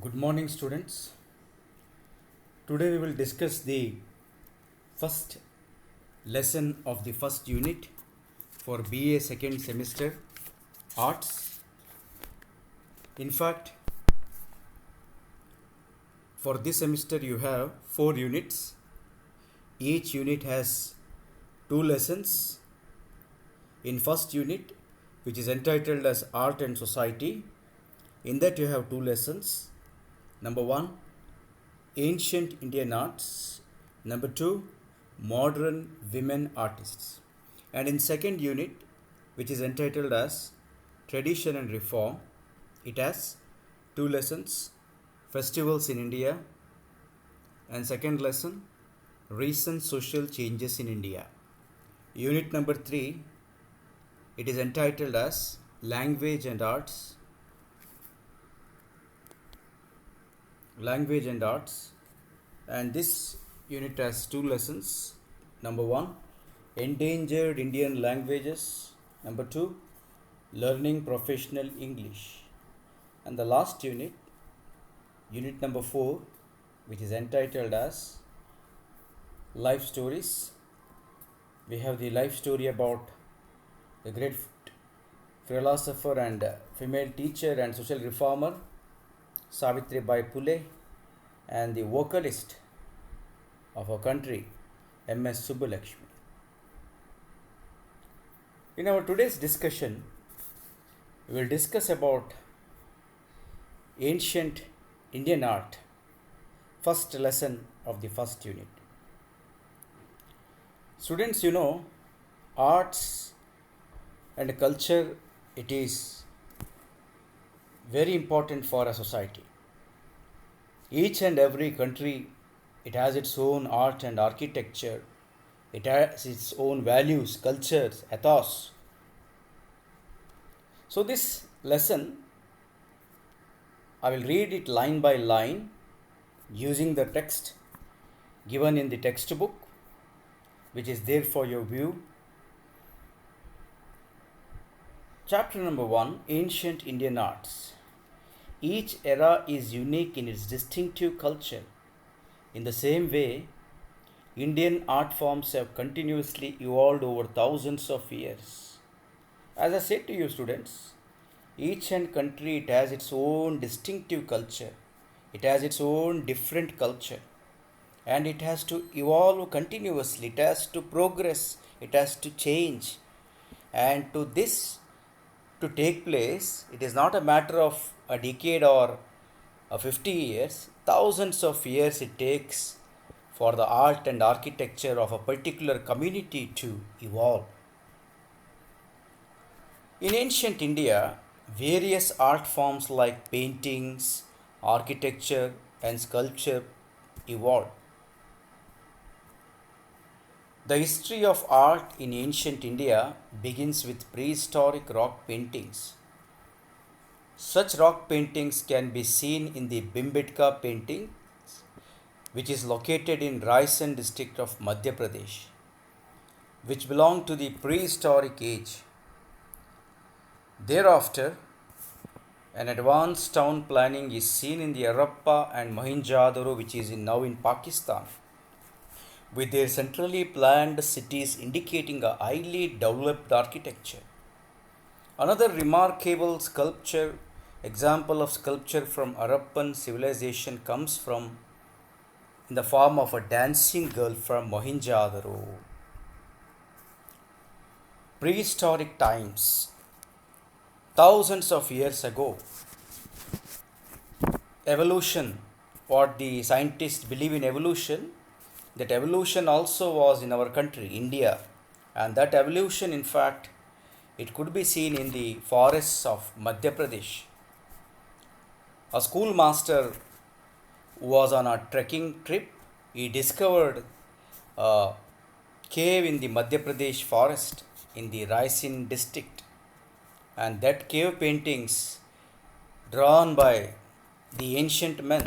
Good morning, students. Today we will discuss the first lesson of the first unit for BA second semester Arts. In fact, for this semester you have 4 units. Each unit has 2 lessons. In first unit, which is entitled as Art and Society, in that you have 2 lessons. Number 1, Ancient Indian Arts. Number 2, Modern Women Artists. And in second unit, which is entitled as Tradition and Reform, it has 2 lessons, Festivals in India, and second lesson, Recent Social Changes in India. Unit number 3, it is entitled as Language and Arts. Language and Arts, and this unit has 2 lessons. Number 1, Endangered Indian Languages. Number 2, Learning Professional English. And the last unit, unit number 4, which is entitled as Life Stories. We have the life story about the great philosopher and female teacher and social reformer Savitribai Phule, and the vocalist of our country, M.S. Subbulakshmi. In our today's discussion, we will discuss about ancient Indian art, first lesson of the first unit. Students, arts and culture, it is very important for a society. Each and every country, it has its own art and architecture. It has its own values, cultures, ethos. So this lesson, I will read it line by line using the text given in the textbook, which is there for your view. Chapter number 1, Ancient Indian Arts. Each era is unique in its distinctive culture. In the same way, Indian art forms have continuously evolved over thousands of years. As I said to you, students, each and country, it has its own distinctive culture. It has its own different culture. And it has to evolve continuously. It has to progress. It has to change. And to take place, it is not a matter of a decade or 50 years, thousands of years it takes for the art and architecture of a particular community to evolve. In ancient India, various art forms like paintings, architecture, and sculpture evolved. The history of art in ancient India begins with prehistoric rock paintings. Such rock paintings can be seen in the Bhimbetka painting, which is located in Raisan district of Madhya Pradesh, which belong to the prehistoric age. Thereafter, an advanced town planning is seen in the Harappa and Mohenjo-daro, which is now in Pakistan, with their centrally planned cities indicating a highly developed architecture. Another remarkable example of sculpture from Harappan civilization comes from in the form of a dancing girl from Mohenjo-daro. Prehistoric times, thousands of years ago, evolution, what the scientists believe in evolution, that evolution also was in our country, India, and that evolution, in fact, it could be seen in the forests of Madhya Pradesh. A schoolmaster who was on a trekking trip, he discovered a cave in the Madhya Pradesh forest in the Raisin district, and that cave paintings drawn by the ancient men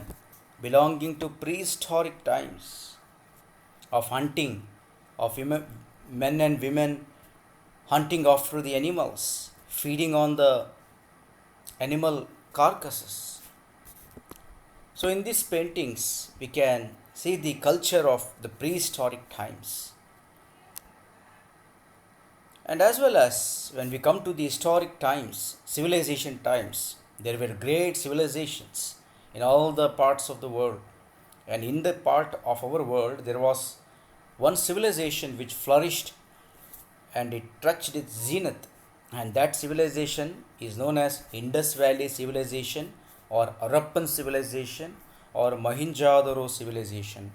belonging to prehistoric times of hunting, of men and women hunting after the animals, feeding on the animal carcasses. So, in these paintings, we can see the culture of the prehistoric times. And as well as when we come to the historic times, civilization times, there were great civilizations in all the parts of the world. And in the part of our world, there was one civilization which flourished and it touched its zenith. And that civilization is known as Indus Valley Civilization or Harappan Civilization or Mohenjo-daro Civilization.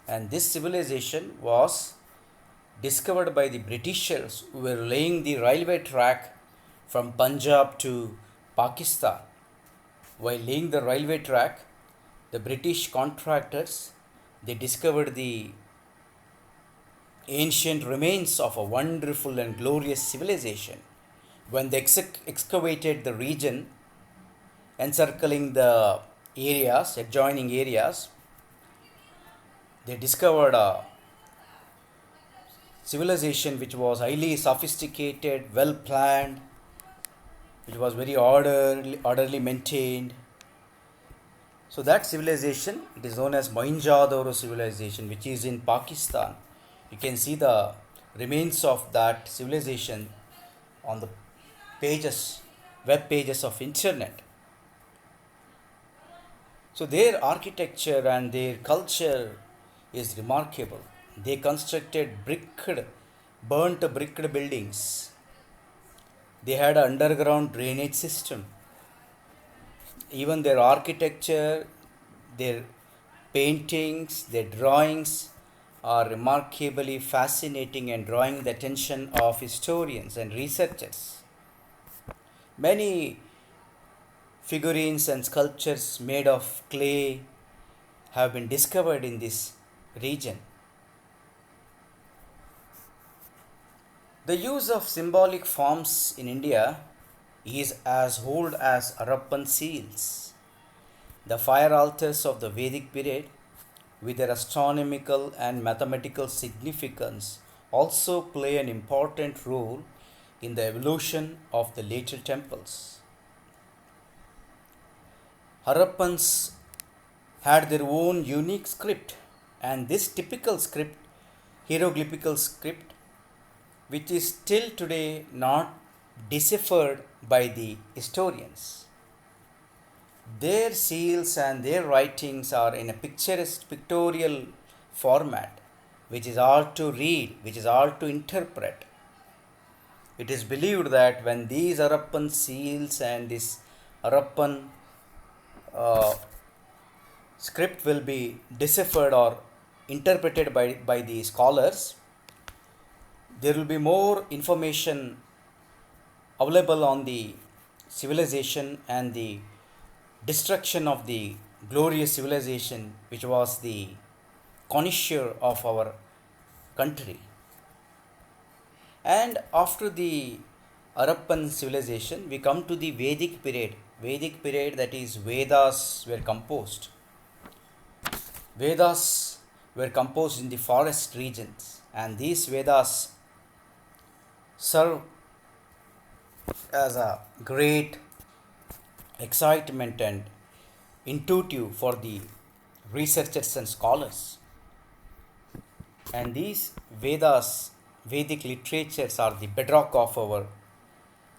And this civilization was discovered by the Britishers who were laying the railway track from Punjab to Pakistan. While laying the railway track, the British contractors they discovered the ancient remains of a wonderful and glorious civilization. When they excavated the region encircling the areas, adjoining areas, they discovered a civilization which was highly sophisticated, well planned, which was very orderly maintained. So that civilization, it is known as Mohenjo-daro civilization, which is in Pakistan. You can see the remains of that civilization on the pages, web pages of internet. So their architecture and their culture is remarkable. They constructed burnt bricked buildings. They had an underground drainage system. Even their architecture, their paintings, their drawings are remarkably fascinating and drawing the attention of historians and researchers. Many figurines and sculptures made of clay have been discovered in this region. The use of symbolic forms in India is as old as Harappan seals. The fire altars of the Vedic period, with their astronomical and mathematical significance, also play an important role in the evolution of the later temples. Harappans had their own unique script, and this typical script, hieroglyphical script, which is still today not deciphered by the historians. Their seals and their writings are in a picturesque pictorial format, which is hard to read, which is hard to interpret. It is believed that when these Harappan seals and this Harappan uh, script will be deciphered or interpreted by the scholars, there will be more information available on the civilization and the destruction of the glorious civilization which was the connoisseur of our country. And after the Harappan civilization, we come to the Vedic period. Vedic period, that is, Vedas were composed. Vedas were composed in the forest regions, and these Vedas serve as a great excitement and intuitive for the researchers and scholars. And these Vedas, Vedic literatures are the bedrock of our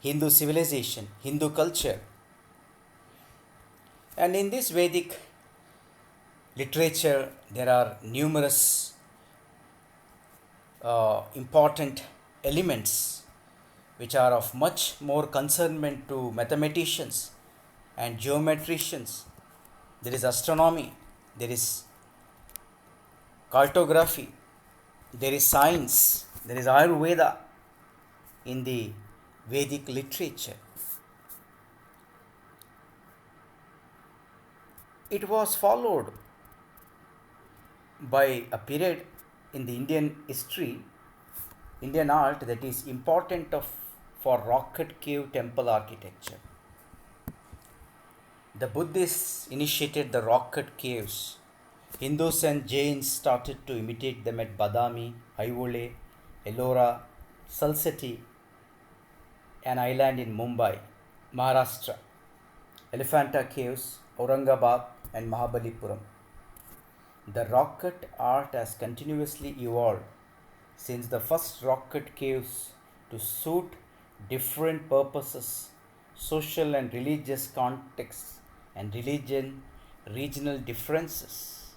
Hindu civilization, Hindu culture. And in this Vedic literature, there are numerous important elements which are of much more concernment to mathematicians and geometricians. There is astronomy, there is cartography, there is science, there is Ayurveda in the Vedic literature. It was followed by a period in the Indian history, Indian art, that is important for rocket cave temple architecture. The Buddhists initiated the rocket caves. Hindus and Jains started to imitate them at Badami, Aivole, Ellora, Salseti, an island in Mumbai, Maharashtra, Elephanta Caves, Aurangabad, and Mahabalipuram. The rocket art has continuously evolved since the first rocket caves to suit different purposes, social and religious contexts, and regional differences.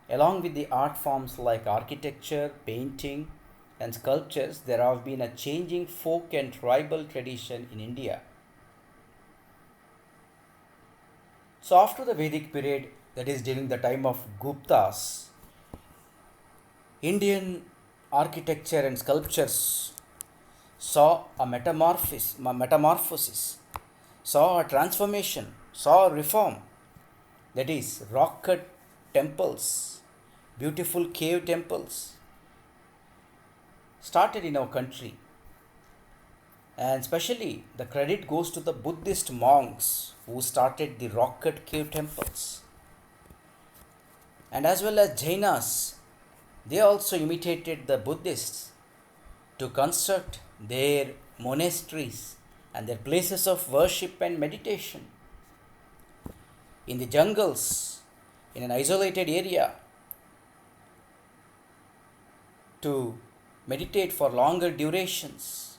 Along with the art forms like architecture, painting, and sculptures, there have been a changing folk and tribal tradition in India. So, after the Vedic period, that is during the time of Guptas, Indian architecture and sculptures saw a metamorphosis, saw a transformation, saw a reform. That is, rock cut temples, beautiful cave temples started in our country. And especially the credit goes to the Buddhist monks who started the rock cut cave temples. And as well as Jainas, they also imitated the Buddhists to construct their monasteries and their places of worship and meditation in the jungles, in an isolated area, to meditate for longer durations.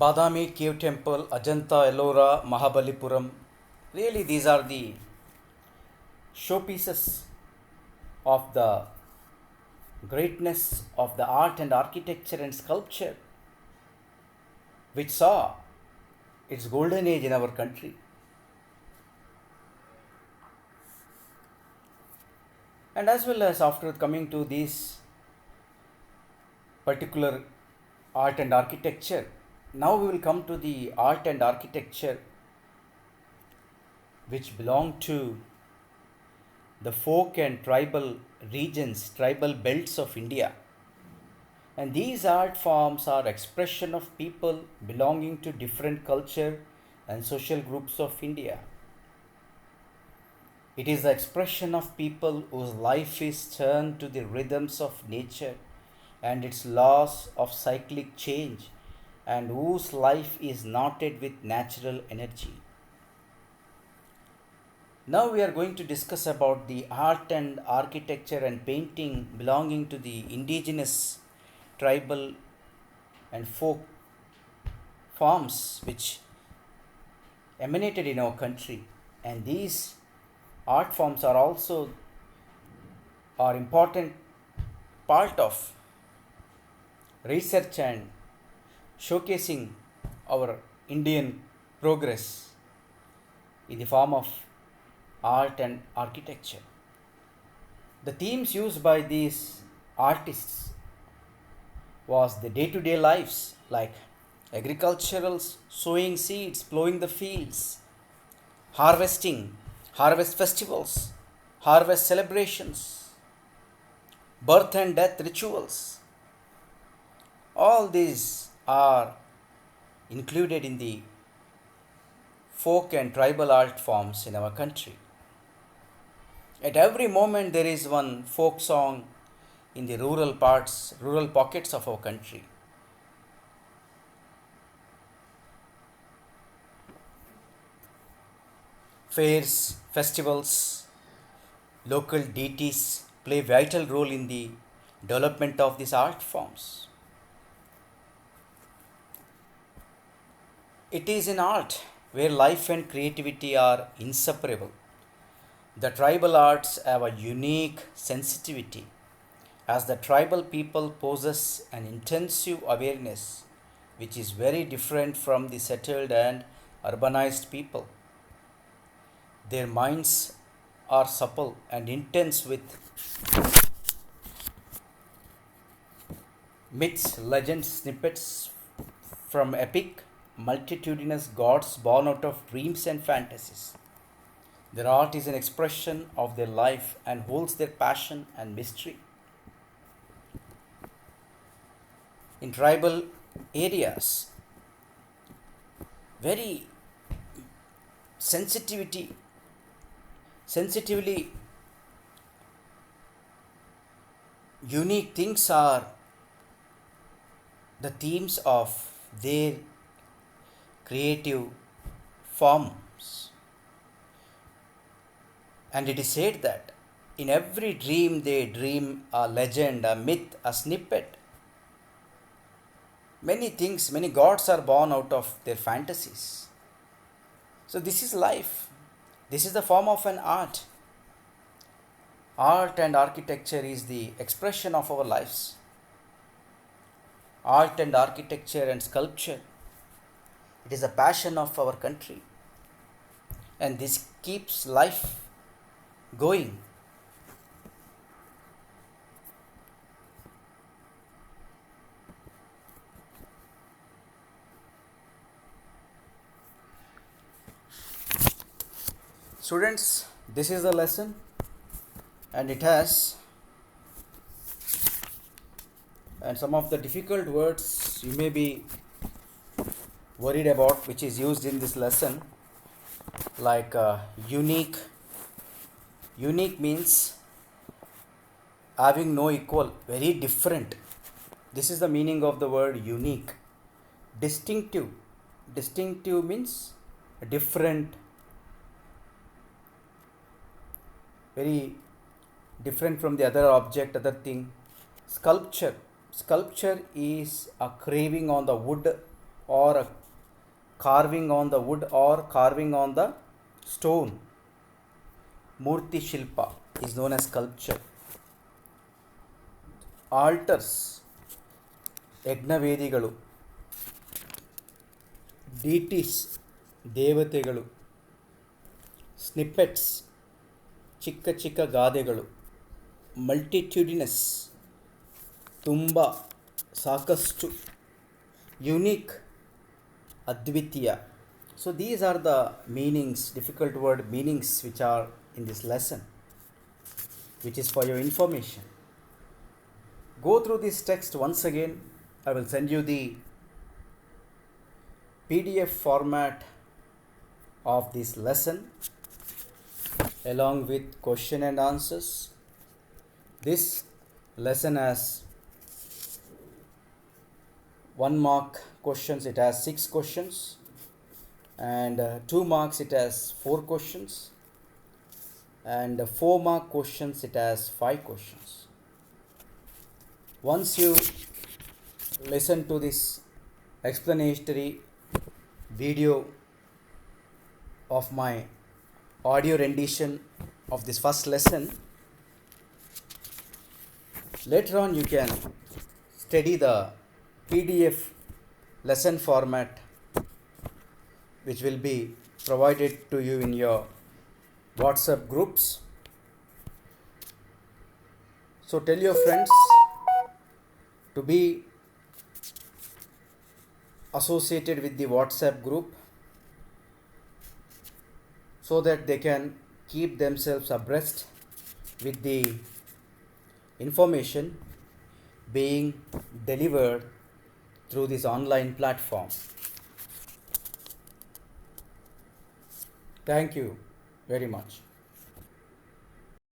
Badami Cave Temple, Ajanta, Ellora, Mahabalipuram. Really, these are the showpieces of the greatness of the art and architecture and sculpture which saw its golden age in our country. And as well as after coming to this particular art and architecture, now we will come to the art and architecture which belong to the folk and tribal regions, tribal belts of India. And these art forms are expression of people belonging to different culture and social groups of India. It is the expression of people whose life is turned to the rhythms of nature and its laws of cyclic change, and whose life is knotted with natural energy. Now we are going to discuss about the art and architecture and painting belonging to the indigenous tribal and folk forms which emanated in our country, and these art forms are also are important part of research and showcasing our Indian progress in the form of art and architecture. The themes used by these artists was the day-to-day lives like agricultural, sowing seeds, plowing the fields, harvesting, harvest festivals, harvest celebrations, birth and death rituals. All these are included in the folk and tribal art forms in our country. At every moment, there is one folk song in the rural pockets of our country. Fairs, festivals, local deities play vital role in the development of these art forms. It is in art where life and creativity are inseparable. The tribal arts have a unique sensitivity as the tribal people possess an intensive awareness which is very different from the settled and urbanized people. Their minds are supple and intense with myths, legends, snippets from epic, multitudinous gods born out of dreams and fantasies. Their art is an expression of their life and holds their passion and mystery. In tribal areas, very sensitively unique things are the themes of their creative forms. And it is said that in every dream they dream a legend, a myth, a snippet. Many things, many gods are born out of their fantasies. So, this is life. This is the form of an art. Art and architecture is the expression of our lives. Art and architecture and sculpture, it is a passion of our country. And this keeps life going. Students, this is the lesson, and it has and some of the difficult words you may be worried about, which is used in this lesson, like unique. Unique means having no equal, very different. This is the meaning of the word unique. Distinctive. Distinctive means different, very different from the other object, other thing. Sculpture. Sculpture is a carving on the wood, or a carving on the wood, or carving on the stone. Murti Shilpa is known as sculpture. Altars, ಯಜ್ಞವೇದಿಗಳು. Deities, ದೇವತೆಗಳು. Snippets, ಚಿಕ್ಕ ಚಿಕ್ಕ ಗಾದೆಗಳು. Multitudinous, ತುಂಬ, ಸಾಕಷ್ಟು. Unique, ಅದ್ವಿತೀಯ. So these are the meanings, difficult word meanings, which are in this lesson, which is for your information. Go through this text once again. I will send you the PDF format of this lesson along with question and answers. This lesson has 1 mark questions, it has 6 questions, and 2 marks it has 4 questions, and 4 mark questions it has 5 questions. Once you listen to this explanatory video of my audio rendition of this first lesson, later on you can study the PDF lesson format, which will be provided to you in your WhatsApp groups. So tell your friends to be associated with the WhatsApp group, so that they can keep themselves abreast with the information being delivered through this online platform. Thank you very much.